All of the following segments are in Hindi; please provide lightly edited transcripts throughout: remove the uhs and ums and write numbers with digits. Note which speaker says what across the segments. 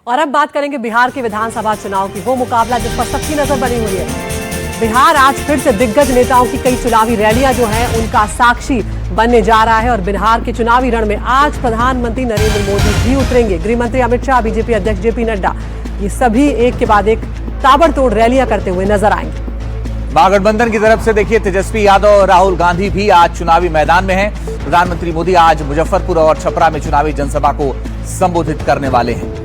Speaker 1: और अब बात करेंगे बिहार के विधानसभा चुनाव की। वो मुकाबला जिस पर सबकी नजर बनी हुई है। बिहार आज फिर से दिग्गज नेताओं की कई चुनावी रैलियां जो हैं उनका साक्षी बनने जा रहा है। और बिहार के चुनावी रण में आज प्रधानमंत्री नरेंद्र मोदी भी उतरेंगे। गृहमंत्री अमित शाह, बीजेपी अध्यक्ष जेपी नड्डा, ये सभी एक के बाद एक ताबड़तोड़ रैलियां करते हुए नजर आएंगे।
Speaker 2: महागठबंधन की तरफ से देखिए तेजस्वी यादव और राहुल गांधी भी आज चुनावी मैदान में हैं। प्रधानमंत्री मोदी आज मुजफ्फरपुर और छपरा में चुनावी जनसभा को संबोधित करने वाले हैं।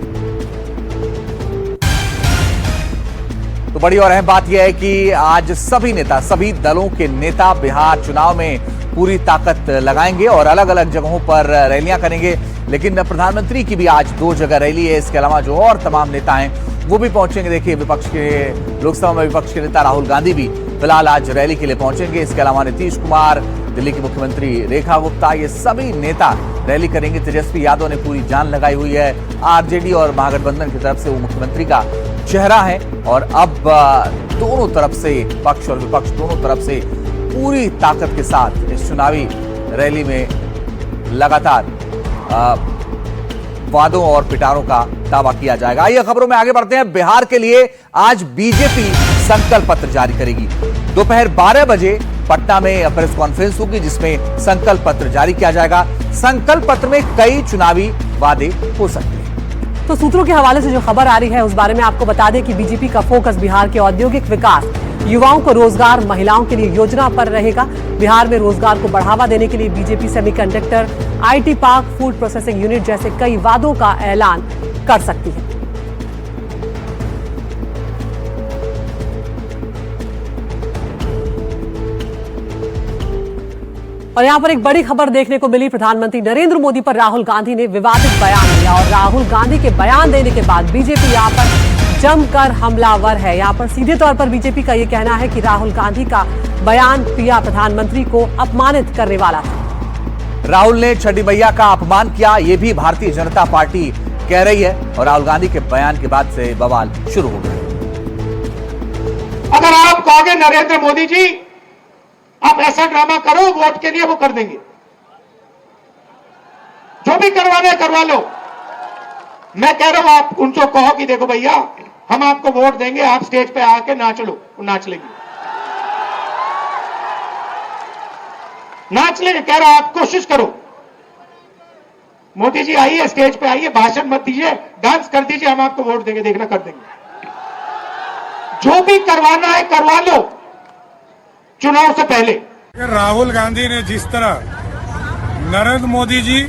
Speaker 2: तो बड़ी और अहम बात यह है कि आज सभी नेता, सभी दलों के नेता बिहार चुनाव में पूरी ताकत लगाएंगे और अलग अलग जगहों पर रैलियां करेंगे। लेकिन प्रधानमंत्री की भी आज 2 जगह रैली है। इसके अलावा जो और तमाम नेता हैं वो भी पहुंचेंगे। देखिए विपक्ष के, लोकसभा में विपक्ष के नेता राहुल गांधी भी फिलहाल आज रैली के लिए पहुंचेंगे। इसके अलावा नीतीश कुमार, दिल्ली की मुख्यमंत्री रेखा गुप्ता, ये सभी नेता रैली करेंगे। तेजस्वी यादव ने पूरी जान लगाई हुई है। आरजेडी और महागठबंधन की तरफ से वो मुख्यमंत्री का चेहरा है और अब दोनों तरफ से, पक्ष और विपक्ष दोनों तरफ से पूरी ताकत के साथ इस चुनावी रैली में लगातार वादों और पिटारों का दावा किया जाएगा। आइए खबरों में आगे बढ़ते हैं। बिहार के लिए आज बीजेपी संकल्प पत्र जारी करेगी। दोपहर 12 बजे पटना में प्रेस कॉन्फ्रेंस होगी जिसमें संकल्प पत्र जारी किया जाएगा। संकल्प पत्र में कई चुनावी वादे हो सकते हैं।
Speaker 1: तो सूत्रों के हवाले से जो खबर आ रही है उस बारे में आपको बता दें कि बीजेपी का फोकस बिहार के औद्योगिक विकास, युवाओं को रोजगार, महिलाओं के लिए योजना पर रहेगा। बिहार में रोजगार को बढ़ावा देने के लिए BJP semiconductor, IT park, food processing unit जैसे कई वादों का ऐलान कर सकती है। और यहां पर एक बड़ी खबर देखने को मिली। प्रधानमंत्री नरेंद्र मोदी पर राहुल गांधी ने विवादित बयान दिया और राहुल गांधी के बयान देने के बाद बीजेपी यहां पर जमकर हमलावर है। यहां पर सीधे तौर पर बीजेपी का यह कहना है कि राहुल गांधी का बयान पिया प्रधानमंत्री को अपमानित करने वाला था।
Speaker 2: राहुल ने छठी मैया का अपमान किया, यह भी भारतीय जनता पार्टी कह रही है और राहुल गांधी के बयान के बाद से बवाल शुरू हो गया।
Speaker 3: अगर आप कहोगे नरेंद्र मोदी जी आप ऐसा ड्रामा करो वोट के लिए, वो कर देंगे। जो भी करवाना है करवा लो। मैं कह रहा हूं आप उनको कहो कि देखो भैया हम आपको वोट देंगे, आप स्टेज पे आके नाच लो, वो नाच लेगी, नाच लेंगे। कह रहा हूं आप कोशिश करो। मोदी जी आइए, स्टेज पे आइए, भाषण मत दीजिए, डांस कर दीजिए, हम आपको वोट देंगे, देखना कर देंगे। जो भी करवाना है करवा लो चुनाव से पहले।
Speaker 4: राहुल गांधी ने जिस तरह नरेंद्र मोदी जी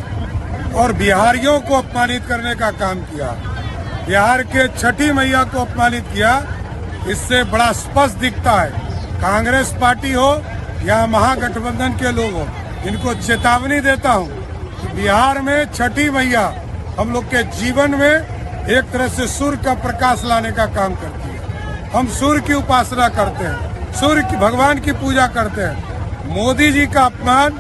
Speaker 4: और बिहारियों को अपमानित करने का काम किया, बिहार के छठी मैया को अपमानित किया, इससे बड़ा स्पष्ट दिखता है कांग्रेस पार्टी हो या महागठबंधन के लोग हो, इनको चेतावनी देता हूं कि बिहार में छठी मैया हम लोग के जीवन में एक तरह से सूर्य का प्रकाश लाने का काम करती है। हम सूर्य की उपासना करते हैं, सूर्य की, भगवान की पूजा करते हैं। मोदी जी का अपमान,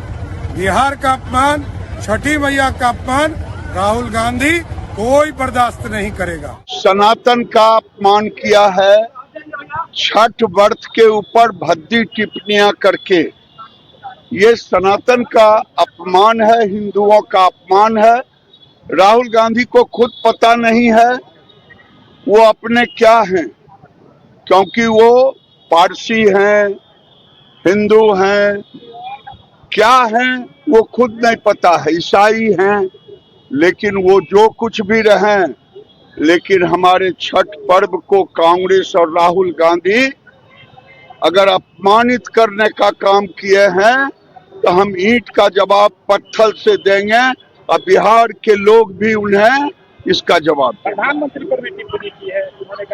Speaker 4: बिहार का अपमान, छठी मैया का अपमान राहुल गांधी कोई बर्दाश्त नहीं करेगा।
Speaker 5: सनातन का अपमान किया है, छठ व्रत के ऊपर भद्दी टिप्पणियां करके, ये सनातन का अपमान है, हिंदुओं का अपमान है। राहुल गांधी को खुद पता नहीं है वो अपने क्या हैं, क्योंकि वो पारसी हैं, हिंदू हैं, क्या हैं वो खुद नहीं पता है, ईसाई हैं, लेकिन वो जो कुछ भी रहें, लेकिन हमारे छठ पर्व को कांग्रेस और राहुल गांधी अगर अपमानित करने का काम किए हैं तो हम ईंट का जवाब पत्थर से देंगे और बिहार के लोग भी उन्हें इसका जवाब देंगे।
Speaker 3: प्रधानमंत्री पर भी टिप्पणी की है,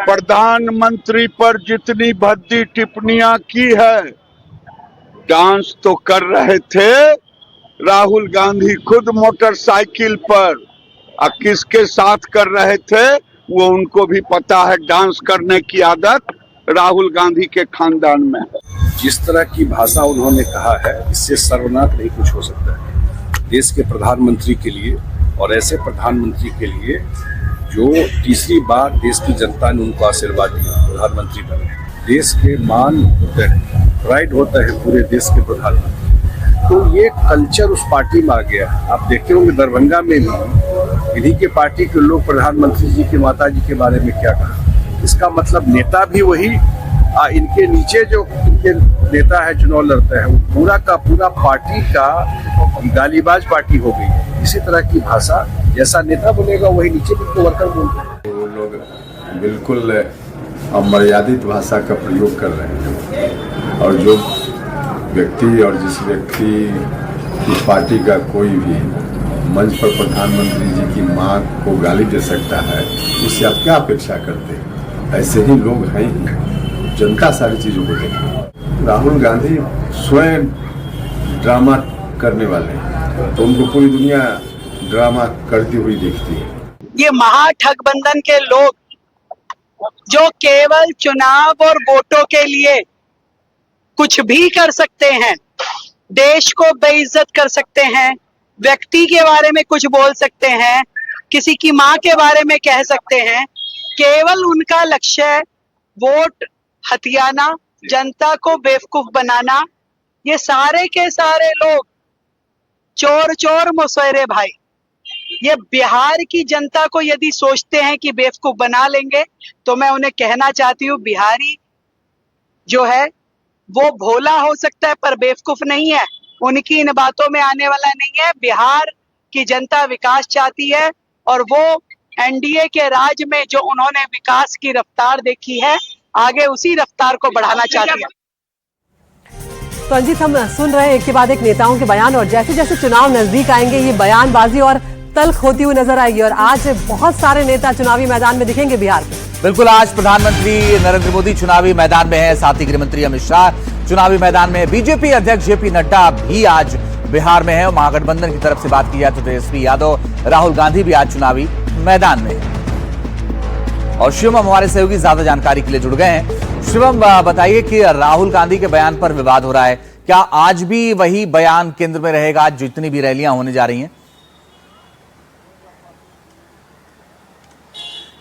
Speaker 5: प्रधानमंत्री पर जितनी भद्दी टिप्पणियां की है, डांस तो कर रहे थे राहुल गांधी खुद मोटरसाइकिल पर, और किसके साथ कर रहे थे वो उनको भी पता है। डांस करने की आदत राहुल गांधी के खानदान में है।
Speaker 6: जिस तरह की भाषा उन्होंने कहा है, इससे सर्वनाश नहीं कुछ हो सकता है देश के प्रधानमंत्री के लिए, और ऐसे प्रधानमंत्री के लिए जो तीसरी बार देश की जनता ने उनको आशीर्वाद दिया प्रधानमंत्री बने। देश के मान होते हैं, प्राइड होता है पूरे देश के प्रधानमंत्री। तो ये कल्चर उस पार्टी में आ गया। आप देखते होंगे दरभंगा में भी इन्हीं के पार्टी के लोग प्रधानमंत्री जी की माता जी के बारे में क्या कहा। इसका मतलब नेता भी वही, इनके नीचे जो इनके नेता है चुनाव लड़ते हैं वो पूरा का पूरा पार्टी का गालीबाज पार्टी हो गई है। इसी तरह की भाषा जैसा नेता बोलेगा वही नीचे भी वर्कर बोलते हैं।
Speaker 7: वो लोग बिल्कुल अमर्यादित भाषा का प्रयोग कर रहे हैं और जो व्यक्ति और जिस व्यक्ति की पार्टी का कोई भी मंच पर प्रधानमंत्री जी की मां को गाली दे सकता है, उससे आप क्या अपेक्षा करते हैं? ऐसे ही लोग हैं ही, जनता सारी चीज़ों को देखें। राहुल गांधी स्वयं ड्रामा करने वाले हैं, तो उनको पूरी दुनिया ड्रामा करती हुई देखती है।
Speaker 8: ये महागठबंधन के लोग जो केवल चुनाव और वोटों के लिए कुछ भी कर सकते हैं, देश को बेइज्जत कर सकते हैं, व्यक्ति के बारे में कुछ बोल सकते हैं, किसी की मां के बारे में कह सकते हैं, केवल उनका लक्ष्य वोट हथियाना, जनता को बेवकूफ बनाना। ये सारे के सारे लोग चोर चोर मुसहरे भाई। ये बिहार की जनता को यदि सोचते हैं कि बेवकूफ बना लेंगे, तो मैं उन्हें कहना चाहती हूँ, बिहारी जो है वो भोला हो सकता है पर बेवकूफ नहीं है। उनकी इन बातों में आने वाला नहीं है। बिहार की जनता विकास चाहती है और वो एनडीए के राज में जो उन्होंने विकास की रफ्तार देखी है, आगे उसी रफ्तार को बढ़ाना चाहती है।
Speaker 1: तो अंजित, हम सुन रहे हैं एक के बाद एक नेताओं के बयान, और जैसे जैसे चुनाव नजदीक आएंगे ये बयानबाजी और तल्ख होती हुई नजर आएगी। और आज बहुत सारे नेता चुनावी मैदान में दिखेंगे बिहार के।
Speaker 2: बिल्कुल, आज प्रधानमंत्री नरेंद्र मोदी चुनावी मैदान में है, साथ ही गृहमंत्री अमित शाह चुनावी मैदान में। बीजेपी अध्यक्ष जेपी नड्डा भी आज बिहार में है और महागठबंधन की तरफ से बात की जाए तो तेजस्वी यादव, राहुल गांधी भी आज चुनावी मैदान में है। और शिवम हमारे सहयोगी ज्यादा जानकारी के लिए जुड़ गए हैं। शिवम, बताइए कि राहुल गांधी के बयान पर विवाद हो रहा है, क्या आज भी वही बयान केंद्र में रहेगा जितनी भी रैलियां होने जा रही हैं?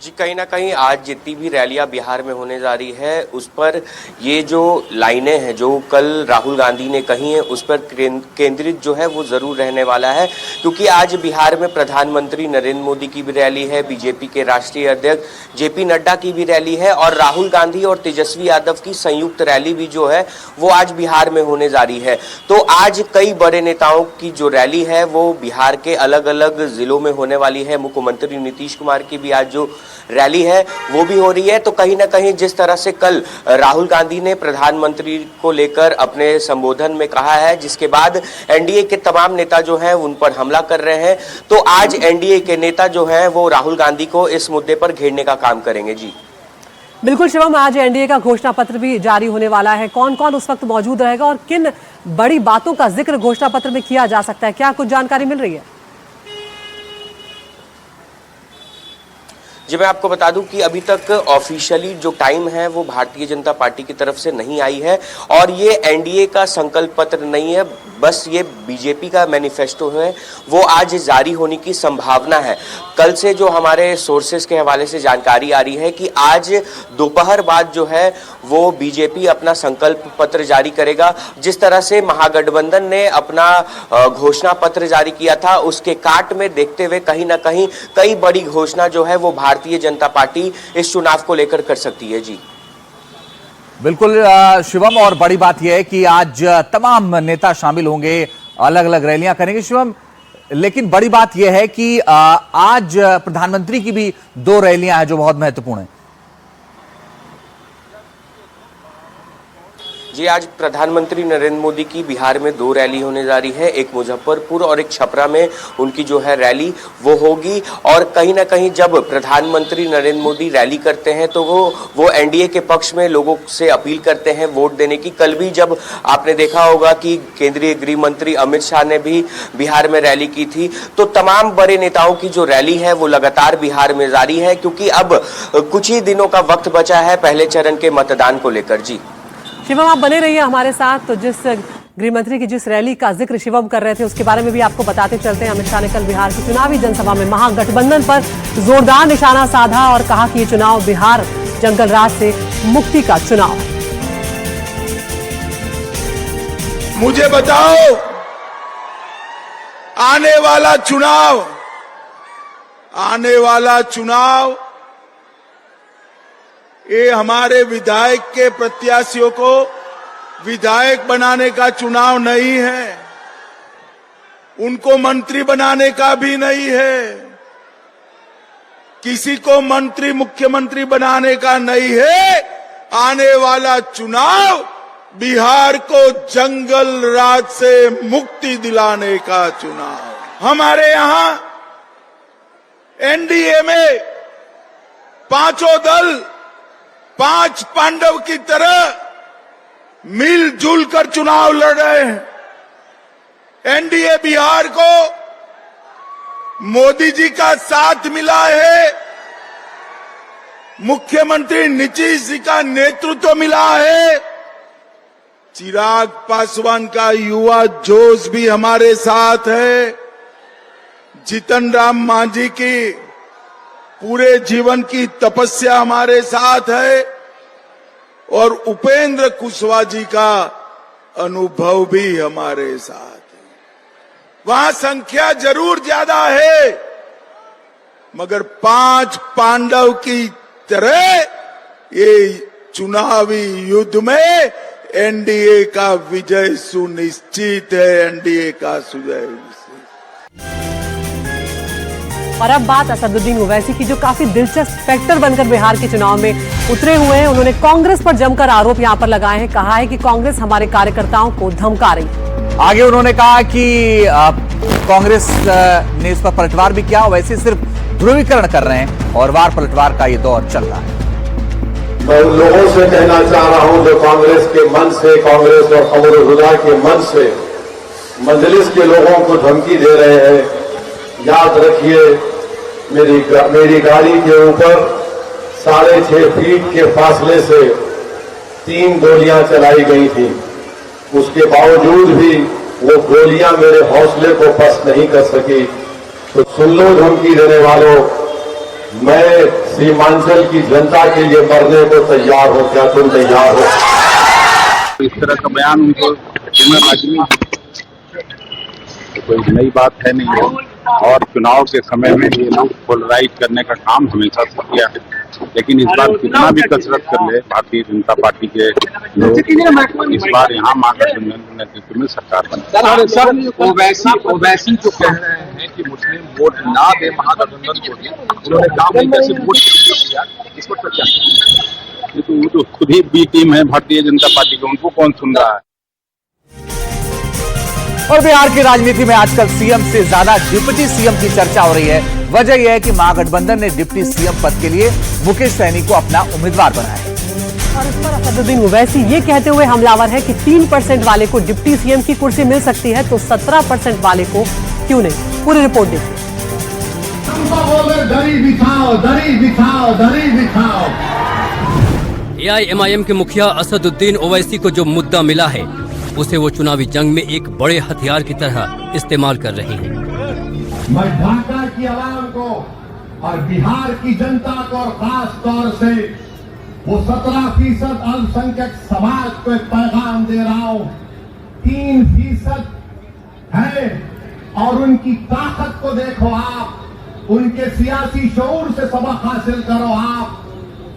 Speaker 9: जी, कहीं ना कहीं आज जितनी भी रैलियां बिहार में होने जा रही है उस पर ये जो लाइनें हैं जो कल राहुल गांधी ने कही हैं उस पर केंद्रित जो है वो जरूर रहने वाला है, क्योंकि आज बिहार में प्रधानमंत्री नरेंद्र मोदी की भी रैली है, बीजेपी के राष्ट्रीय अध्यक्ष जेपी नड्डा की भी रैली है और राहुल गांधी और तेजस्वी यादव की संयुक्त रैली भी जो है वो आज बिहार में होने जा रही है। तो आज कई बड़े नेताओं की जो रैली है वो बिहार के अलग अलग जिलों में होने वाली है। मुख्यमंत्री नीतीश कुमार की भी आज जो रैली है वो भी हो रही है। तो कहीं ना कहीं जिस तरह से कल राहुल गांधी ने प्रधानमंत्री को लेकर अपने संबोधन में कहा है, जिसके बाद एनडीए के तमाम नेता जो हैं उन पर हमला कर रहे हैं, तो आज एनडीए के नेता जो हैं वो राहुल गांधी को इस मुद्दे पर घेरने का काम करेंगे। जी
Speaker 1: बिल्कुल शिवम, आज एनडीए का घोषणा पत्र भी जारी होने वाला है। कौन कौन उस वक्त मौजूद रहेगा और किन बड़ी बातों का जिक्र घोषणा पत्र में किया जा सकता है, क्या कुछ जानकारी मिल रही है?
Speaker 9: जी, मैं आपको बता दूं कि अभी तक ऑफिशियली जो टाइम है वो भारतीय जनता पार्टी की तरफ से नहीं आई है और ये एनडीए का संकल्प पत्र नहीं है, बस ये बीजेपी का मैनिफेस्टो है, वो आज जारी होने की संभावना है। कल से जो हमारे सोर्सेज के हवाले से जानकारी आ रही है कि आज दोपहर बाद जो है वो बीजेपी अपना संकल्प पत्र जारी करेगा। जिस तरह से महागठबंधन ने अपना घोषणा पत्र जारी किया था उसके काट में देखते हुए कहीं ना कहीं कई बड़ी घोषणा जो है वो भारतीय जनता पार्टी इस चुनाव को लेकर कर सकती है। जी
Speaker 2: बिल्कुल शिवम, और बड़ी बात यह है कि आज तमाम नेता शामिल होंगे, अलग अलग रैलियां करेंगे शिवम, लेकिन बड़ी बात यह है कि आज प्रधानमंत्री की भी 2 रैलियां हैं जो बहुत महत्वपूर्ण हैं।
Speaker 9: जी, आज प्रधानमंत्री नरेंद्र मोदी की बिहार में 2 रैली होने जा रही है, एक मुजफ्फरपुर और एक छपरा में उनकी जो है रैली वो होगी। और कहीं ना कहीं जब प्रधानमंत्री नरेंद्र मोदी रैली करते हैं तो वो एनडीए के पक्ष में लोगों से अपील करते हैं वोट देने की। कल भी जब आपने देखा होगा कि केंद्रीय गृह मंत्री अमित शाह ने भी बिहार में रैली की थी, तो तमाम बड़े नेताओं की जो रैली है वो लगातार बिहार में जारी है, क्योंकि अब कुछ ही दिनों का वक्त बचा है पहले चरण के मतदान को लेकर। जी
Speaker 1: शिवम, आप बने रहिए हमारे साथ। तो जिस गृहमंत्री की जिस रैली का जिक्र शिवम कर रहे थे उसके बारे में भी आपको बताते चलते हैं। अमित शाह ने कल बिहार की चुनावी जनसभा में महागठबंधन पर जोरदार निशाना साधा और कहा कि ये चुनाव बिहार जंगल राज से मुक्ति का चुनाव है।
Speaker 10: मुझे बताओ, आने वाला चुनाव आने वाला चुनाव ये हमारे विधायक के प्रत्याशियों को विधायक बनाने का चुनाव नहीं है, उनको मंत्री बनाने का भी नहीं है, किसी को मंत्री मुख्यमंत्री बनाने का नहीं है। आने वाला चुनाव बिहार को जंगल राज से मुक्ति दिलाने का चुनाव। हमारे यहां एनडीए में पांचों दल 5 पांडव की तरह मिलजुल कर चुनाव लड़ रहे हैं। एनडीए बिहार को मोदी जी का साथ मिला है, मुख्यमंत्री नीतीश जी का नेतृत्व मिला है, चिराग पासवान का युवा जोश भी हमारे साथ है, जीतन राम मांझी की पूरे जीवन की तपस्या हमारे साथ है और उपेंद्र कुशवाहा जी का अनुभव भी हमारे साथ है। वहां संख्या जरूर ज्यादा है, मगर 5 पांडव की तरह ये चुनावी युद्ध में एनडीए का विजय सुनिश्चित है, एनडीए का विजय।
Speaker 1: और अब बात असदुद्दीन ओवैसी की, जो काफी दिलचस्प फैक्टर बनकर बिहार के चुनाव में उतरे हुए हैं। उन्होंने कांग्रेस पर जमकर आरोप यहां पर लगाए हैं। कहा है कि कांग्रेस हमारे कार्यकर्ताओं को धमका रही।
Speaker 2: आगे उन्होंने कहा कि कांग्रेस ने इस पर पलटवार भी किया, वैसे सिर्फ ध्रुवीकरण कर रहे हैं और वार पलटवार का ये दौर चल रहा है।
Speaker 11: मैं उन लोगों से कहना चाह रहा हूं जो कांग्रेस के मन से, कांग्रेस और कमर-उल-हुदा के मन से मजलिस के लोगों को धमकी दे रहे हैं, याद रखिए मेरी गाड़ी के ऊपर 6.5 फीट के फासले से 3 गोलियां चलाई गई थी। उसके बावजूद भी वो गोलियां मेरे हौसले को पस्त नहीं कर सकी। तो सुन लो धमकी देने वालों, मैं सीमांचल की जनता के लिए मरने को तैयार हूं, क्या तुम तैयार हो?
Speaker 6: इस तरह का बयान उनको देना लाजमी कोई नई बात है नहीं है, और चुनाव के समय में ये लोग पोलराइज करने का काम हमेशा से किया है। लेकिन इस बार कितना भी कसरत कर ले भारतीय जनता पार्टी के लोग, इस बार यहाँ महागठबंधन के नेतृत्व में सरकार बनी।
Speaker 12: सर ओवैसी जो कह रहे हैं कि मुस्लिम वोट ना दे महागठबंधन को, उन्होंने काम नहीं कैसे वोट किया, इस पर क्या?
Speaker 6: तो वो तो खुद ही बी टीम है भारतीय जनता पार्टी की, उनको कौन सुन रहा है?
Speaker 2: और बिहार की राजनीति में आजकल सीएम से ज्यादा डिप्टी सीएम की चर्चा हो रही है। वजह यह है कि महागठबंधन ने डिप्टी सीएम पद के लिए मुकेश सहनी को अपना उम्मीदवार बनाया है।
Speaker 1: और इस पर असदुद्दीन ओवैसी ये कहते हुए हमलावर है कि 3% वाले को डिप्टी सीएम की कुर्सी मिल सकती है, तो 17% वाले को क्यों नहीं? पूरी रिपोर्ट देखिए।
Speaker 11: दरी बिछाओ, दरी बिछाओ, दरी बिछाओ।
Speaker 13: AIMIM के मुखिया असदुद्दीन ओवैसी को जो मुद्दा मिला है, उसे वो चुनावी जंग में एक बड़े हथियार की तरह इस्तेमाल कर रहे हैं।
Speaker 11: मैं ढाका की आवाम को और बिहार की जनता को और खास तौर से वो 17% अल्पसंख्यक समाज को एक पैगाम दे रहा हूं। 3% है और उनकी ताकत को देखो आप, उनके सियासी शऊर से सबक हासिल करो आप,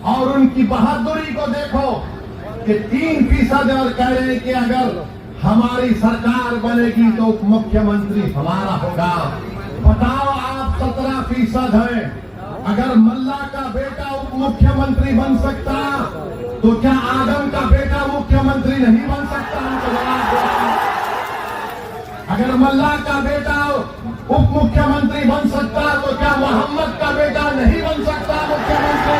Speaker 11: और उनकी बहादुरी को देखो कि 3% और कह रहे हैं कि अगर हमारी सरकार बनेगी तो उप मुख्यमंत्री हमारा होगा। बताओ आप 17% है, अगर मल्ला का बेटा उप मुख्यमंत्री बन सकता तो क्या आदम का बेटा मुख्यमंत्री नहीं बन सकता? उनको जवाब दो। अगर मल्ला का बेटा उप मुख्यमंत्री बन सकता तो क्या मोहम्मद का बेटा नहीं बन सकता मुख्यमंत्री?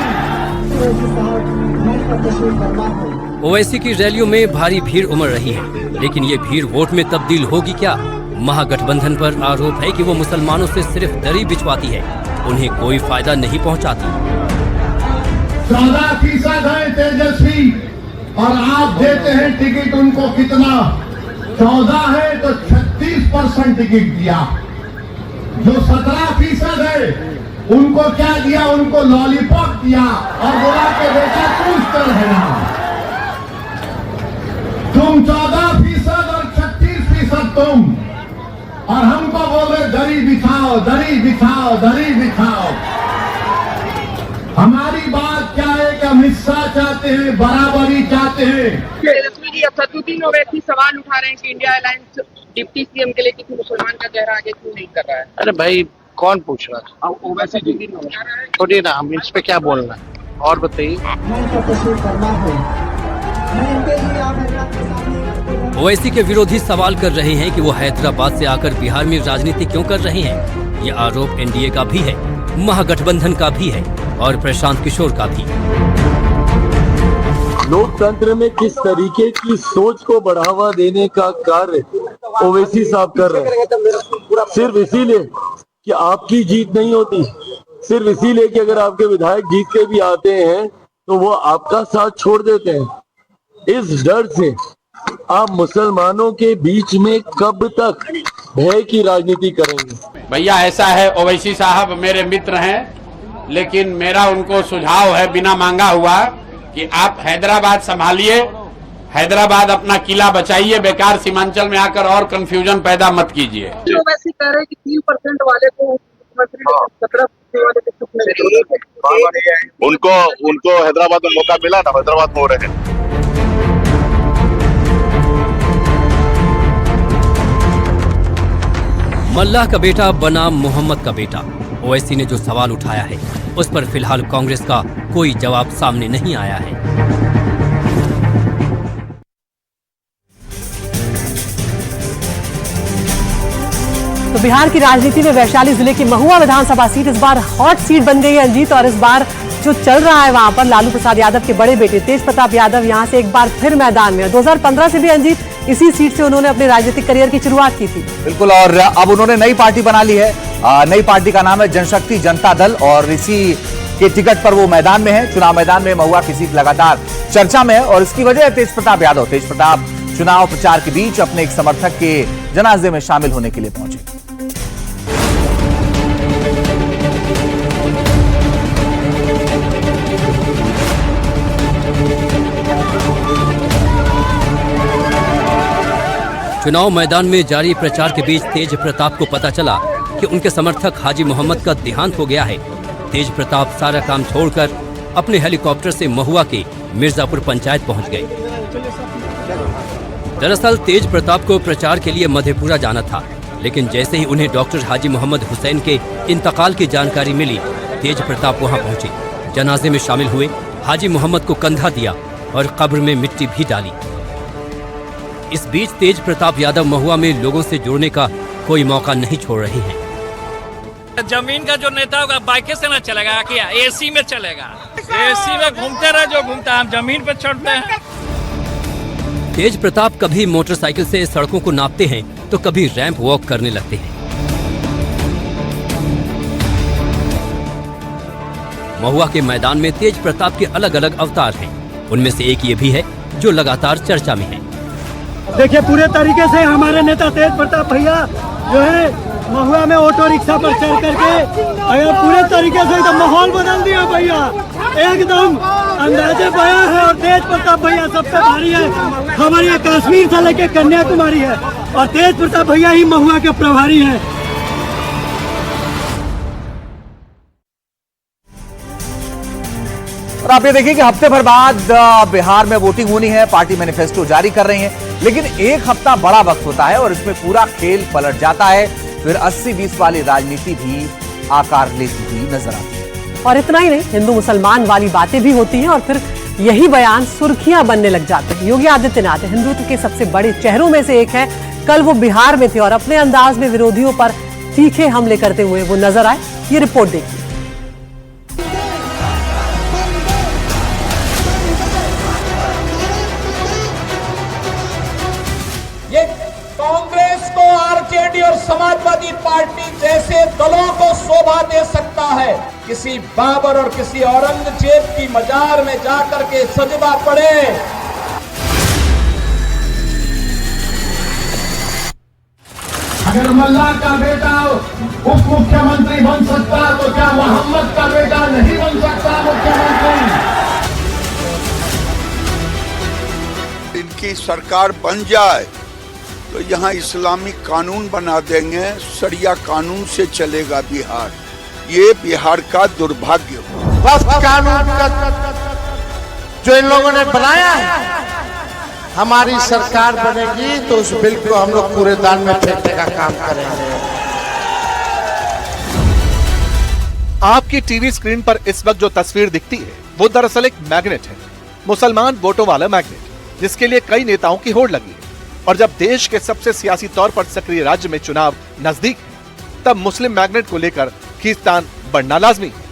Speaker 13: ओवैसी की रैलियों में भारी भीड़ उमड़ रही है, लेकिन ये भीड़ वोट में तब्दील होगी क्या? महागठबंधन पर आरोप है कि वो मुसलमानों से सिर्फ दरी बिछवाती है, उन्हें कोई फायदा नहीं पहुंचाती।
Speaker 11: 14% है तेजस्वी और आप देते हैं टिकट उनको कितना? 14 है तो 36% टिकट दिया। जो 17% है उनको क्या दिया? उनको लॉलीपॉप दिया और बोला कि बेटा पूछते रहना। तुम 14% और 36% तुम, और हमको बोल रहे दरी बिछाओ, दरी बिछाओ, दरी बिछाओ। हमारी बात क्या है कि हम हिस्सा चाहते हैं, बराबरी चाहते हैं।
Speaker 12: असदुद्दीन ओवैसी सवाल उठा रहे हैं कि इंडिया अलायंस डिप्टी सीएम के लिए किसी मुसलमान का चेहरा आगे क्यों नहीं कर रहा है।
Speaker 14: अरे भाई कौन पूछ रहा है?
Speaker 12: ओवैसी
Speaker 14: छोड़िए ना, हम इस पे क्या बोलना है। और बताइए।
Speaker 13: ओवैसी के विरोधी सवाल कर रहे हैं कि वो हैदराबाद से आकर बिहार में राजनीति क्यों कर रहे हैं। ये आरोप एनडीए का भी है, महागठबंधन का भी है और प्रशांत किशोर का भी।
Speaker 15: लोकतंत्र में किस तरीके की सोच को बढ़ावा देने का कार्य ओवैसी साहब कर रहे हैं, सिर्फ इसीलिए कि आपकी जीत नहीं होती, सिर्फ इसीलिए कि अगर आपके विधायक जीत के भी आते हैं तो वो आपका साथ छोड़ देते हैं। इस डर से आप मुसलमानों के बीच में कब तक भय की राजनीति करेंगे?
Speaker 16: भैया ऐसा है, ओवैसी साहब मेरे मित्र हैं, लेकिन मेरा उनको सुझाव है बिना मांगा हुआ कि आप हैदराबाद संभालिए, हैदराबाद अपना किला बचाइए, बेकार सीमांचल में आकर और कंफ्यूजन पैदा मत कीजिए।
Speaker 12: ओवैसी कह रहे हैं कि 3% वाले को
Speaker 17: उनको हैदराबाद में मौका मिला ना, हैदराबाद में हो रहे हैं।
Speaker 13: मल्लाह का बेटा बनाम मोहम्मद का बेटा। ओवैसी ने जो सवाल उठाया है उस पर फिलहाल कांग्रेस का कोई जवाब सामने नहीं आया है।
Speaker 1: तो बिहार की राजनीति में वैशाली जिले की महुआ विधानसभा सीट इस बार हॉट सीट बन गई है अंजीत। और इस बार जो चल रहा है वहां पर लालू प्रसाद यादव के बड़े बेटे तेज प्रताप यादव यहां से एक बार फिर मैदान में। 2015 से भी अंजीत इसी सीट से उन्होंने अपने राजनीतिक करियर की शुरुआत की थी।
Speaker 2: बिल्कुल, और अब उन्होंने नई पार्टी बना ली है। नई पार्टी का नाम है जनशक्ति जनता दल और इसी के टिकट पर वो मैदान में है। चुनाव मैदान में महुआ की सीट लगातार चर्चा में है और इसकी वजह है तेज प्रताप यादव। तेज प्रताप चुनाव प्रचार के बीच अपने एक समर्थक के जनाजे में शामिल होने के लिए पहुंचे।
Speaker 13: चुनाव मैदान में जारी प्रचार के बीच तेज प्रताप को पता चला कि उनके समर्थक हाजी मोहम्मद का देहांत हो गया है। तेज प्रताप सारा काम छोड़कर अपने हेलीकॉप्टर से महुआ के मिर्जापुर पंचायत पहुंच गए। दरअसल तेज प्रताप को प्रचार के लिए मधेपुरा जाना था, लेकिन जैसे ही उन्हें डॉक्टर हाजी मोहम्मद हुसैन के इंतकाल की जानकारी मिली, तेज प्रताप वहां पहुंचे, जनाजे में शामिल हुए, हाजी मोहम्मद को कंधा दिया और कब्र में मिट्टी भी डाली। इस बीच तेज प्रताप यादव महुआ में लोगों से जुड़ने का कोई मौका नहीं छोड़ रहे हैं।
Speaker 18: जमीन का जो नेता होगा बाइके से ना चलेगा क्या? एसी में चलेगा। एसी में घूमते रहे जो घूमता है, हम जमीन पे चढ़ते हैं।
Speaker 13: तेज प्रताप कभी मोटरसाइकिल से सड़कों को नापते हैं तो कभी रैंप वॉक करने लगते हैं। महुआ के मैदान में तेज प्रताप के अलग अलग अवतार हैं। उनमें से एक ये भी है जो लगातार चर्चा में है।
Speaker 19: देखिए, पूरे तरीके से हमारे नेता तेज प्रताप भैया जो है महुआ में ऑटो रिक्शा पर चढ़ करके अगर पूरे तरीके से एकदम माहौल बदल दिया भैया, एकदम अंदाजे बया है। और तेज प्रताप भैया सबसे भारी है, हमारे यहाँ कश्मीर से लेकर कन्याकुमारी है और तेज प्रताप भैया ही महुआ के प्रभारी हैं।
Speaker 2: और आप ये देखिए कि हफ्ते भर बाद बिहार में वोटिंग होनी है, पार्टी मैनिफेस्टो जारी कर रही है, लेकिन एक हफ्ता बड़ा वक्त होता है और इसमें पूरा खेल पलट जाता है। फिर 80-20 वाली राजनीति भी आकार लेती हुई नजर आती है।
Speaker 1: और इतना ही नहीं, हिंदू मुसलमान वाली बातें भी होती हैं और फिर यही बयान सुर्खियां बनने लग जाते हैं। योगी आदित्यनाथ हिंदुत्व के सबसे बड़े चेहरों में से एक है। कल वो बिहार में थे और अपने अंदाज में विरोधियों पर तीखे हमले करते हुए वो नजर आए। ये रिपोर्ट देखिए।
Speaker 20: कांग्रेस को आरजेडी और समाजवादी पार्टी जैसे दलों को शोभा दे सकता है। किसी बाबर और किसी औरंगजेब की मजार में जाकर के सजदा पड़े।
Speaker 11: अगर मल्लाह का बेटा उप मुख्यमंत्री बन सकता तो क्या मोहम्मद का बेटा नहीं बन सकता मुख्यमंत्री?
Speaker 5: इनकी सरकार बन जाए तो यहाँ इस्लामिक कानून बना देंगे, शरिया कानून से चलेगा बिहार। ये बिहार का दुर्भाग्य हो।
Speaker 14: वक्फ कानून का जो इन लोगों ने बनाया है, हमारी सरकार बनेगी तो उस बिल को हम लोग कूड़ेदान में फेंकने का काम करेंगे।
Speaker 21: आपकी टीवी स्क्रीन पर इस वक्त जो तस्वीर दिखती है वो दरअसल एक मैग्नेट है, मुसलमान वोटों वाला मैग्नेट, जिसके लिए कई नेताओं की होड़ लगी है। और जब देश के सबसे सियासी तौर पर सक्रिय राज्य में चुनाव नजदीक है, तब मुस्लिम मैग्नेट को लेकर खींचतान बढ़ना लाजमी है।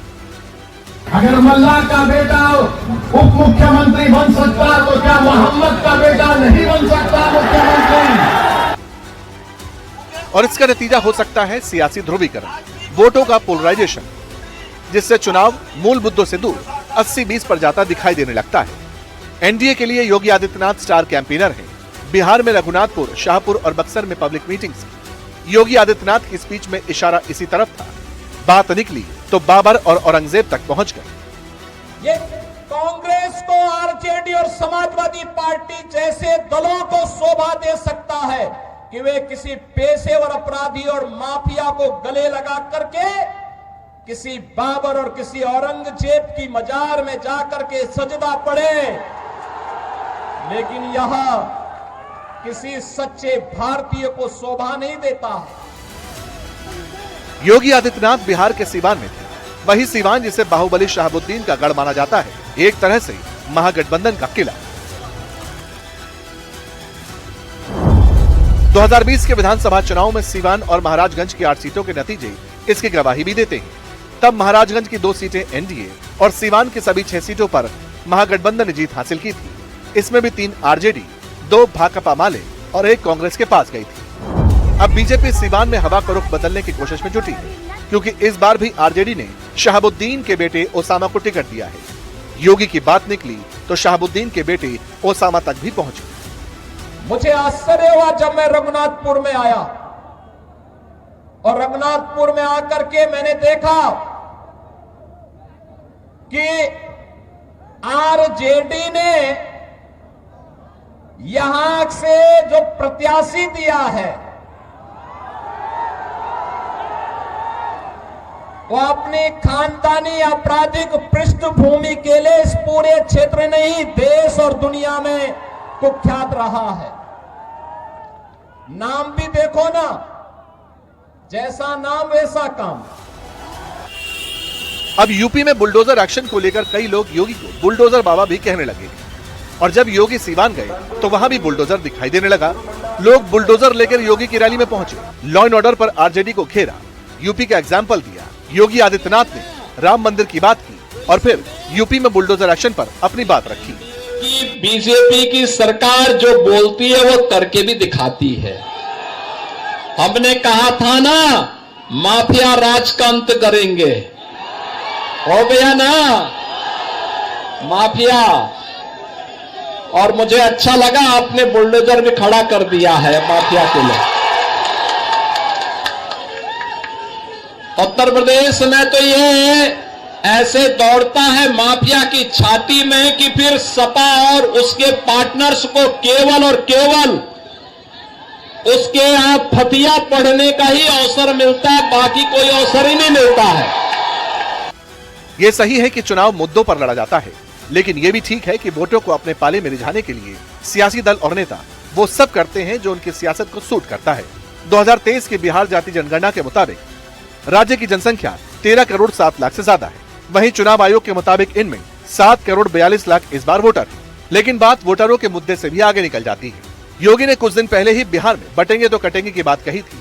Speaker 11: अगर मल्ला का बेटा उप मुख्यमंत्री बन सकता तो क्या मोहम्मद का बेटा नहीं बन सकता मुख्यमंत्री?
Speaker 21: और इसका नतीजा हो सकता है सियासी ध्रुवीकरण, वोटों का पोलराइजेशन, जिससे चुनाव मूल मुद्दों से दूर 80-20 पर जाता दिखाई देने लगता है। एनडीए के लिए योगी आदित्यनाथ स्टार कैंपेनर हैं। बिहार में रघुनाथपुर, शाहपुर और बक्सर में पब्लिक मीटिंग्स की। योगी आदित्यनाथ की स्पीच में इशारा इसी तरफ था। बात निकली तो बाबर और औरंगजेब तक पहुंच गए।
Speaker 20: ये कांग्रेस को आरजेडी और समाजवादी पार्टी जैसे दलों को शोभा दे सकता है कि वे किसी पेशेवर अपराधी और माफिया को गले लगा करके किसी बाबर और किसी औरंगजेब की मजार में जाकर के सजदा पड़े, लेकिन यह किसी सच्चे भारतीय को शोभा नहीं देता है।
Speaker 21: योगी आदित्यनाथ बिहार के सीवान में थे, वही सीवान जिसे बाहुबली शहाबुद्दीन का गढ़ माना जाता है, एक तरह से महागठबंधन का किला। 2020 के विधानसभा चुनाव में सीवान और महाराजगंज की 8 सीटों के नतीजे इसकी गवाही भी देते हैं। तब महाराजगंज की 2 सीटें एनडीए और सीवान की सभी 6 सीटों पर महागठबंधन ने जीत हासिल की थी। इसमें भी 3 आरजेडी, 2 भाकपा माले और 1 कांग्रेस के पास गई थी। अब बीजेपी सीवान में हवा का रुख बदलने की कोशिश में जुटी है, क्योंकि इस बार भी आरजेडी ने शहाबुद्दीन के बेटे ओसामा को टिकट दिया है। योगी की बात निकली तो शहाबुद्दीन के बेटे ओसामा तक भी पहुंचे।
Speaker 20: मुझे आश्चर्य हुआ जब मैं रघुनाथपुर में आया और रघुनाथपुर में आकर के मैंने देखा कि आरजेडी ने यहां से जो प्रत्याशी दिया है वो अपनी खानदानी आपराधिक पृष्ठभूमि के लिए इस पूरे क्षेत्र नहीं, देश और दुनिया में कुख्यात रहा है। नाम भी देखो ना, जैसा नाम वैसा काम।
Speaker 21: अब यूपी में बुलडोजर एक्शन को लेकर कई लोग योगी को बुलडोजर बाबा भी कहने लगे, और जब योगी सीवान गए तो वहां भी बुलडोजर दिखाई देने लगा। लोग बुलडोजर लेकर योगी की रैली में पहुंचे, लॉ एंड ऑर्डर पर आरजेडी को घेरा, यूपी का एग्जाम्पल दिया। योगी आदित्यनाथ ने राम मंदिर की बात की और फिर यूपी में बुलडोजर एक्शन पर अपनी बात रखी
Speaker 20: कि बीजेपी की सरकार जो बोलती है वो करके भी दिखाती है। हमने कहा था ना माफिया राज का अंत करेंगे, हो गया ना माफिया। और मुझे अच्छा लगा आपने बुलडोजर भी खड़ा कर दिया है माफिया के लिए। उत्तर प्रदेश में तो ये ऐसे दौड़ता है माफिया की छाती में कि फिर सपा और उसके पार्टनर्स को केवल और केवल उसके यहां फतिया पढ़ने का ही अवसर मिलता है, बाकी कोई अवसर ही नहीं मिलता है।
Speaker 21: ये सही है कि चुनाव मुद्दों पर लड़ा जाता है, लेकिन ये भी ठीक है कि वोटों को अपने पाले में रिझाने के लिए सियासी दल और नेता वो सब करते हैं जो उनकी सियासत को सूट करता है। 2023 की बिहार जाति जनगणना के मुताबिक राज्य की जनसंख्या 13 करोड़ 7 लाख से ज्यादा है। वहीं चुनाव आयोग के मुताबिक इनमें 7 करोड़ 42 लाख इस बार वोटर हैं। लेकिन बात वोटरों के मुद्दे से भी आगे निकल जाती है। योगी ने कुछ दिन पहले ही बिहार में बटेंगे तो कटेंगे की बात कही थी।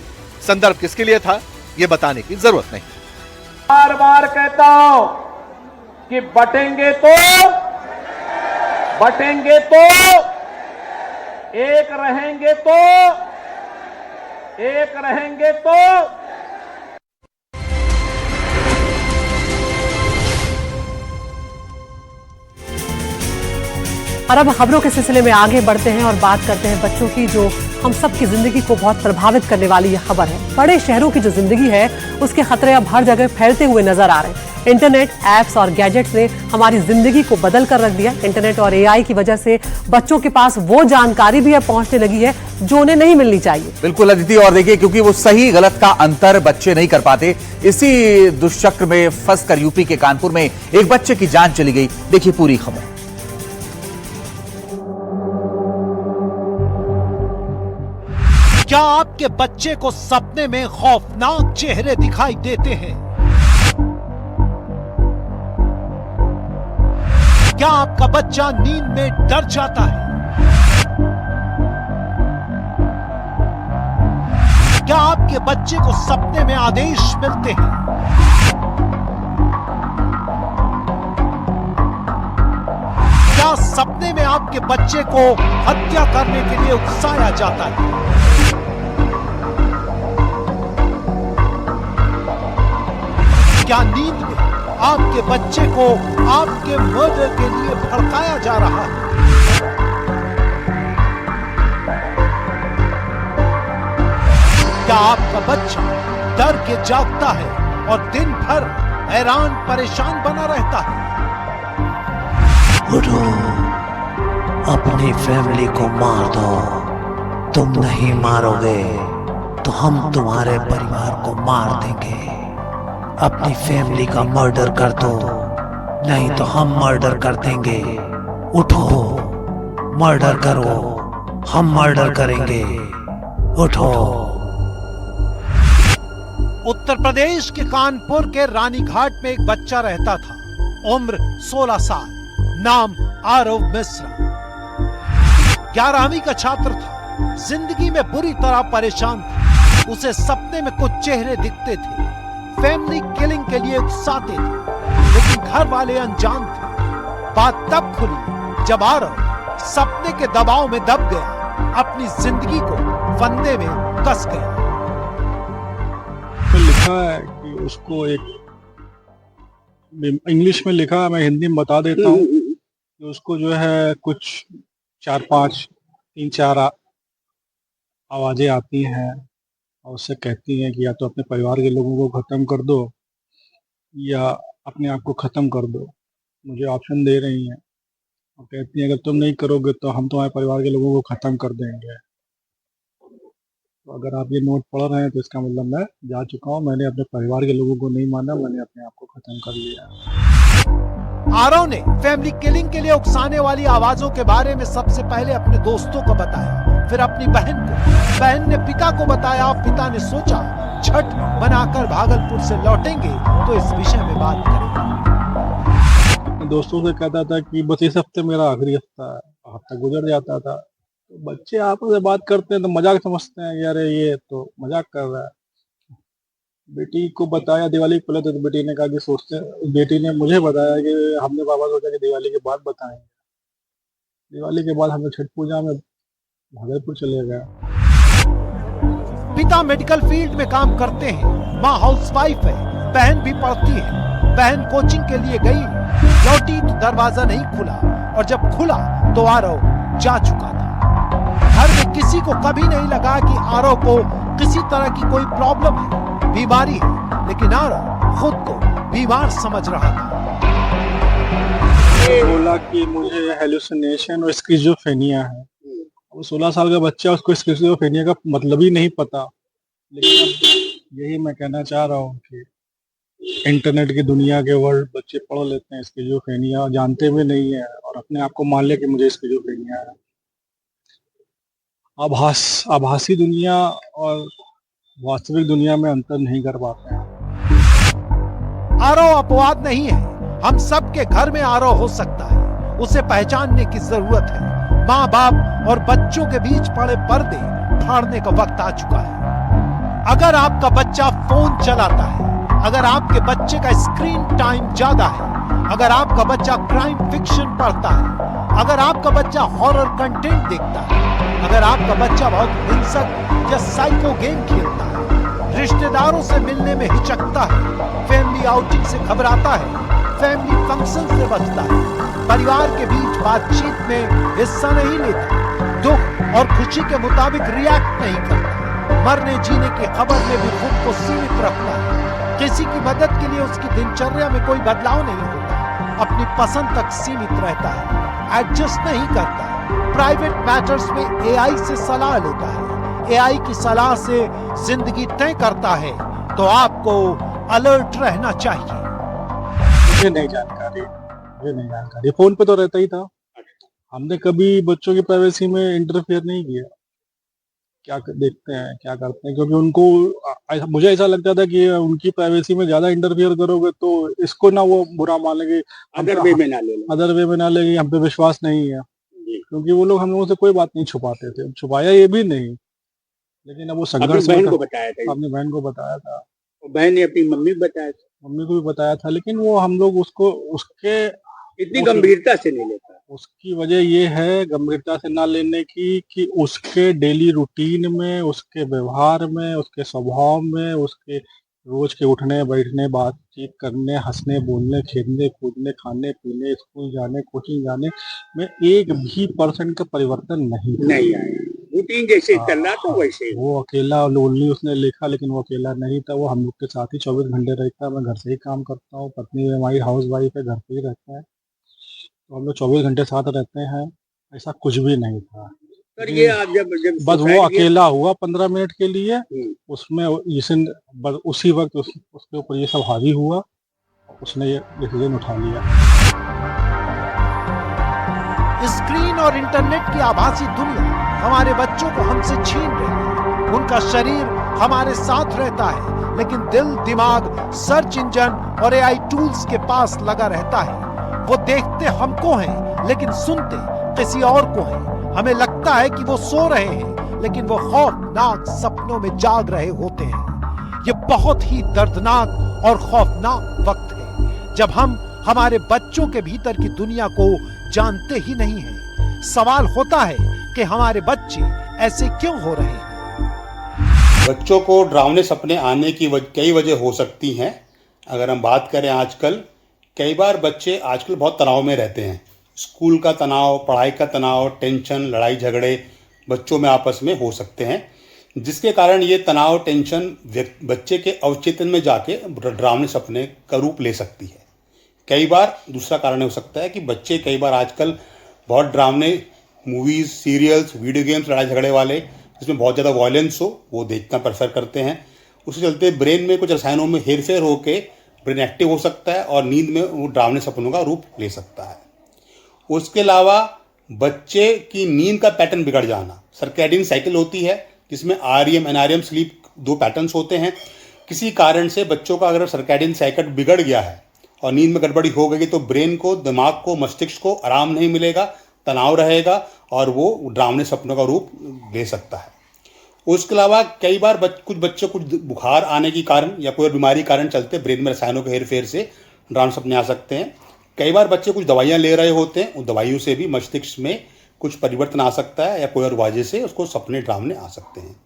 Speaker 21: संदर्भ किसके लिए था ये बताने की जरूरत नहीं।
Speaker 20: बार बार कहता हूं कि बटेंगे तो एक रहेंगे तो
Speaker 1: और अब खबरों के सिलसिले में आगे बढ़ते हैं और बात करते हैं बच्चों की, जो हम सब की जिंदगी को बहुत प्रभावित करने वाली ये खबर है। बड़े शहरों की जो जिंदगी है उसके खतरे अब हर जगह फैलते हुए नजर आ रहे हैं। इंटरनेट, एप्स और गैजेट्स ने हमारी जिंदगी को बदल कर रख दिया। इंटरनेट और एआई की वजह से बच्चों के पास वो जानकारी भी अब पहुंचने लगी है जो उन्हें नहीं मिलनी चाहिए।
Speaker 2: बिल्कुल अदिति, और देखिए क्योंकि वो सही गलत का अंतर बच्चे नहीं कर पाते, इसी दुष्चक्र में फंसकर यूपी के कानपुर में एक बच्चे की जान चली गई। देखिए पूरी खबर।
Speaker 4: क्या आपके बच्चे को सपने में खौफनाक चेहरे दिखाई देते हैं? क्या आपका बच्चा नींद में डर जाता है? क्या आपके बच्चे को सपने में आदेश मिलते हैं? क्या सपने में आपके बच्चे को हत्या करने के लिए उकसाया जाता है? क्या नींद में आपके बच्चे को आपके मर्डर के लिए भड़काया जा रहा है? क्या आपका बच्चा डर के जागता है और दिन भर हैरान परेशान बना रहता है?
Speaker 22: उठो, अपनी फैमिली को मार दो। तुम नहीं मारोगे तो हम तुम्हारे परिवार को मार देंगे। अपनी फैमिली का मर्डर कर दो, नहीं तो हम मर्डर कर देंगे। उठो, मर्डर करो, हम मर्डर करेंगे। उठो।
Speaker 4: उत्तर प्रदेश के कानपुर के रानीघाट में एक बच्चा रहता था, उम्र 16 साल, नाम आरव मिश्रा। 11वीं का छात्र था, जिंदगी में बुरी तरह परेशान था। उसे सपने में कुछ चेहरे दिखते थे, फैमिली किलिंग के लिए उकसाते थे, लेकिन घर वाले अनजान थे। बात तब खुली जब आरव सपने के दबाव में दब गया, अपनी जिंदगी को फंदे में कस गया।
Speaker 23: तो लिखा है कि उसको एक इंग्लिश में लिखा है, मैं हिंदी में बता देता हूँ कि उसको जो है कुछ 3-4 आवाजें आती हैं और उससे कहती हैं कि या तो अपने परिवार के लोगों को ख़त्म कर दो या अपने आप को ख़त्म कर दो। मुझे ऑप्शन दे रही हैं और कहती हैं अगर तुम नहीं करोगे तो हम तुम्हारे परिवार के लोगों को ख़त्म कर देंगे। तो अगर आप ये नोट पढ़ रहे हैं तो इसका मतलब मैं जा चुका हूँ। मैंने अपने परिवार के लोगों को नहीं माना, मैंने अपने आप को ख़त्म कर लिया।
Speaker 4: आरव ने फैमिली किलिंग के लिए उकसाने वाली आवाजों के बारे में सबसे पहले अपने दोस्तों को बताया, फिर अपनी बहन को। बहन ने पिता को बताया, पिता ने सोचा छठ बनाकर भागलपुर से लौटेंगे तो इस विषय में बात करेंगे।
Speaker 23: अपने दोस्तों से कहता था कि बस इस हफ्ते मेरा आखिरी हफ्ता है, हफ्ता गुजर जाता था। तो बच्चे आपस में बात करते हैं तो मजाक समझते हैं कि अरे ये तो मजाक कर रहा है। बेटी को बताया दिवाली के पहले, तो बेटी ने कहा कि सोचते, बेटी ने मुझे बताया कि हमने पापा सोचा कि दिवाली के बाद बताएंगे। दिवाली के बाद हम छठ पूजा में भागलपुर चले गए।
Speaker 4: पिता मेडिकल फील्ड में काम करते हैं, माँ हाउसवाइफ है, बहन भी पढ़ती है। बहन कोचिंग के लिए गई, लौटी तो दरवाजा नहीं खुला, और जब खुला तो आरव जा चुका था। घर में किसी को कभी नहीं लगा कि आरव को किसी तरह की कोई प्रॉब्लम है, बीमारी है, लेकिन आरव खुद को बीमार समझ रहा था।
Speaker 23: बोला कि मुझे हेलुसिनेशन और स्किज़ोफ्रेनिया है। वो 16 साल का बच्चा, उसको स्किज़ोफ्रेनिया का मतलब ही नहीं पता। लेकिन अब यही मैं कहना चाह रहा हूँ कि इंटरनेट की दुनिया के वर्ड बच्चे पढ़ लेते हैं स्किज़ोफ्रेनिया, जानते भी नहीं है और अपने आप को मान ले कि मुझे स्किज़ोफ्रेनिया है। आभासी दुनिया और वास्तविक दुनिया में अंतर नहीं कर पाते हैं।
Speaker 4: आरव अपवाद नहीं है, हम सब के घर में आरव हो सकता है। उसे पहचानने की जरूरत है। माँ बाप और बच्चों के बीच पड़े पर्दे फाड़ने का वक्त आ चुका है। अगर आपका बच्चा फोन चलाता है, अगर आपके बच्चे का स्क्रीन टाइम ज्यादा है, अगर आपका बच्चा क्राइम फिक्शन पढ़ता है, अगर आपका बच्चा हॉरर कंटेंट देखता है, अगर आपका बच्चा बहुत हिंसक या साइको गेम खेलता है, रिश्तेदारों से मिलने में हिचकता है, फैमिली आउटिंग से घबराता है, फैमिली फंक्शन से बचता है, परिवार के बीच बातचीत में हिस्सा नहीं लेता, दुख और खुशी के मुताबिक रिएक्ट नहीं करता। मरने जीने की खबर में भी खुद को सीमित रखता है। किसी की मदद के लिए उसकी दिनचर्या में कोई बदलाव नहीं होता। अपनी पसंद तक सीमित रहता है, एडजस्ट नहीं करता। प्राइवेट मैटर्स में एआई से सलाह लेता है। एआई की सलाह से जिंदगी तय करता है, तो आपको अलर्ट रहना चाहिए।
Speaker 23: मुझे नहीं जानकारी, फोन पे तो रहता ही था। हमने कभी बच्चों की प्राइवेसी में इंटरफेयर नहीं किया। क्या देखते हैं, क्या करते हैं, क्योंकि उनको मुझे ऐसा लगता था कि उनकी प्राइवेसी में ज्यादा इंटरफेयर करोगे तो इसको ना वो बुरा मान लेंगे, अदर वे में ना लेंगे, हम पे विश्वास नहीं है। क्योंकि वो लोग हम लोगों से कोई बात नहीं छुपाते थे, छुपाया ये भी नहीं। लेकिन अब वो संघर्ष अपनी बहन को बताया था,
Speaker 3: बहन ने अपनी मम्मी
Speaker 23: को भी बताया था, लेकिन वो हम लोग उसके
Speaker 3: इतनी गंभीरता से नहीं लेता।
Speaker 23: उसकी वजह ये है गंभीरता से ना लेने की कि उसके डेली रूटीन में, उसके व्यवहार में, उसके स्वभाव में, उसके रोज के उठने बैठने, बातचीत करने, हंसने बोलने, खेलने कूदने, खाने पीने, स्कूल जाने, कोचिंग जाने में 1% का परिवर्तन नहीं
Speaker 3: आया। रूटीन जैसे चल रहा था वैसे।
Speaker 23: वो अकेला लोनली उसने लिखा, लेकिन वो अकेला नहीं था। वो हम लोग के साथ ही 24 घंटे रहता है। मैं घर से ही काम करता हूँ, पत्नी हमारी हाउस वाइफ है, घर पे ही रहता है, तो हम लोग 24 घंटे साथ रहते हैं। ऐसा कुछ भी नहीं था।
Speaker 3: पर ये आप जब
Speaker 23: बस वो अकेला हुआ 15 मिनट के लिए, उसमें उसी वक्त उसके ऊपर ये सब हावी हुआ, उसने ये डिसीजन उठा लिया।
Speaker 4: स्क्रीन और इंटरनेट की आभासी दुनिया हमारे बच्चों को हमसे छीन रही है। उनका शरीर हमारे साथ रहता है, लेकिन दिल, दिमाग, सर्च इंजन और एआई टूल्स के पास लगा रहता है। वो देखते हमको हैं, लेकिन सुनते किसी और को हैं। हमें लगता है कि वो सो रहे हैं, लेकिन वो खौफनाक सपनों में जाग रहे होते हैं। ये बहुत ही दर्दनाक और खौफनाक वक्त है, जब हम हमारे बच्चों के भीतर की दुनिया को जानते ही नहीं हैं। सवाल होता है कि हमारे बच्चे ऐसे क्यों हो रहे हैं।
Speaker 3: बच्चों को डरावने सपने आने की कई वजह हो सकती हैं। अगर हम बात करें आजकल, कई बार बच्चे आजकल बहुत तनाव में रहते हैं। स्कूल का तनाव, पढ़ाई का तनाव, टेंशन, लड़ाई झगड़े बच्चों में आपस में हो सकते हैं, जिसके कारण ये तनाव, टेंशन बच्चे के अवचेतन में जाके डरावने सपने का रूप ले सकती है। कई बार दूसरा कारण हो सकता है कि बच्चे कई बार आजकल बहुत डरावने मूवीज़, सीरियल्स, वीडियो गेम्स, लड़ाई झगड़े वाले, जिसमें बहुत ज़्यादा वायलेंस हो, वो देखना प्रेफर करते हैं। उसके चलते ब्रेन में कुछ रसायनों में हेरफेर होकर ब्रेन एक्टिव हो सकता है और नींद में वो डरावने सपनों का रूप ले सकता है। उसके अलावा बच्चे की नींद का पैटर्न बिगड़ जाना, सर्कैडियन साइकिल होती है जिसमें REM, NREM स्लीप 2 पैटर्न्स होते हैं। किसी कारण से बच्चों का अगर सर्कैडियन साइकिल बिगड़ गया है और नींद में गड़बड़ी हो गई तो ब्रेन को, दिमाग को, मस्तिष्क को आराम नहीं मिलेगा, तनाव रहेगा और वो डरावने सपनों का रूप ले सकता है। उसके अलावा कई बार कुछ बच्चों को बुखार आने के कारण या कोई बीमारी कारण चलते ब्रेन में रसायनों के हेरफेर से डरावने सपने आ सकते हैं। कई बार बच्चे कुछ दवाइयाँ ले रहे होते हैं, उन दवाइयों से भी मस्तिष्क में कुछ परिवर्तन आ सकता है या कोई और वजह से उसको सपने डरावने आ सकते हैं।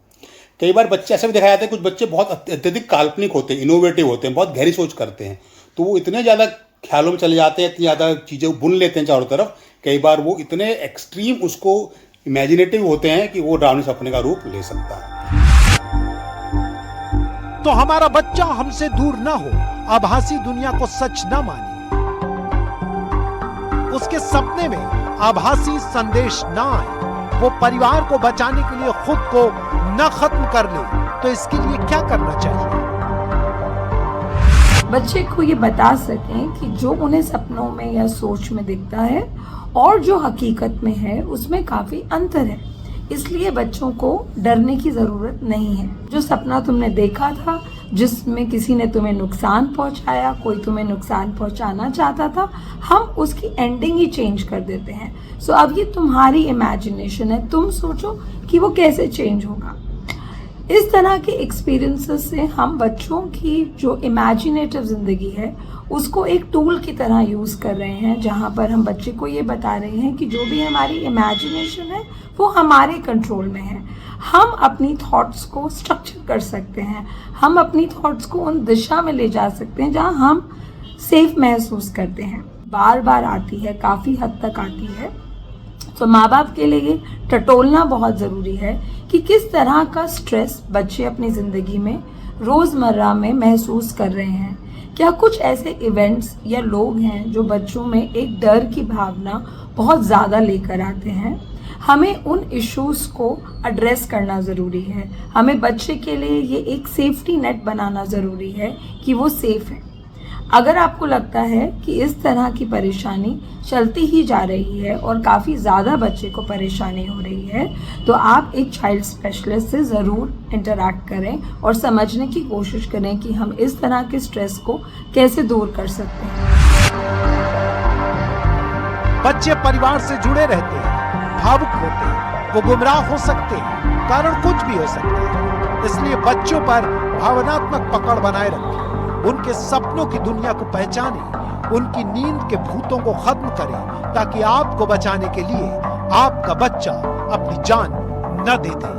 Speaker 3: कई बार बच्चे ऐसा भी दिखाया जाता है, कुछ बच्चे बहुत अत्यधिक काल्पनिक होते हैं, इनोवेटिव होते हैं, बहुत गहरी सोच करते हैं, तो वो इतने ज़्यादा ख्यालों में चले जाते हैं, इतनी ज़्यादा चीज़ें बुन लेते हैं चारों तरफ। कई बार वो इतने एक्सट्रीम उसको इमेजिनेटिव होते हैं कि वो डरावने सपने का रूप ले सकता है।
Speaker 4: तो हमारा बच्चा हमसे दूर ना हो, आभासी दुनिया को सच ना माने, उसके सपने में आभासी संदेश ना आए, वो परिवार को बचाने के लिए खुद को न खत्म कर ले, तो इसके लिए क्या करना चाहिए?
Speaker 7: बच्चे को ये बता सकें कि जो उन्हें सपनों में या सोच में दिखता है और जो हकीकत में है उसमें काफी अंतर है। इसलिए बच्चों को डरने की जरूरत नहीं है। जो सपना तुमने देखा था, जिसमें किसी ने तुम्हें नुकसान पहुंचाया, कोई तुम्हें नुकसान पहुंचाना चाहता था, हम उसकी एंडिंग ही चेंज कर देते हैं। सो अब ये तुम्हारी इमेजिनेशन है, तुम सोचो कि वो कैसे चेंज होगा। इस तरह के एक्सपीरियंसेस से हम बच्चों की जो इमेजिनेटिव ज़िंदगी है उसको एक टूल की तरह यूज़ कर रहे हैं, जहाँ पर हम बच्चे को ये बता रहे हैं कि जो भी हमारी इमेजिनेशन है वो हमारे कंट्रोल में है। हम अपनी थॉट्स को स्ट्रक्चर कर सकते हैं, हम अपनी थॉट्स को उन दिशा में ले जा सकते हैं जहाँ हम सेफ महसूस करते हैं। बार बार आती है, काफ़ी हद तक आती है, तो माँ बाप के लिए टटोलना बहुत ज़रूरी है कि किस तरह का स्ट्रेस बच्चे अपनी ज़िंदगी में रोज़मर्रा में महसूस कर रहे हैं। क्या कुछ ऐसे इवेंट्स या लोग हैं जो बच्चों में एक डर की भावना बहुत ज़्यादा लेकर आते हैं। हमें उन इश्यूज़ को एड्रेस करना ज़रूरी है। हमें बच्चे के लिए ये एक सेफ्टी नेट बनाना ज़रूरी है कि वो सेफ़ है। अगर आपको लगता है कि इस तरह की परेशानी चलती ही जा रही है और काफ़ी ज़्यादा बच्चे को परेशानी हो रही है, तो आप एक चाइल्ड स्पेशलिस्ट से ज़रूर इंटरैक्ट करें और समझने की कोशिश करें कि हम इस तरह के स्ट्रेस को कैसे दूर कर सकते हैं।
Speaker 4: बच्चे परिवार से जुड़े रहते हैं, भावुक होते हैं, वो गुमराह हो सकते हैं, कारण कुछ भी हो सकता है। इसलिए बच्चों पर भावनात्मक पकड़ बनाए रखें, उनके सपनों की दुनिया को पहचानें, उनकी नींद के भूतों को खत्म करें, ताकि आपको बचाने के लिए आपका बच्चा अपनी जान न दे दे।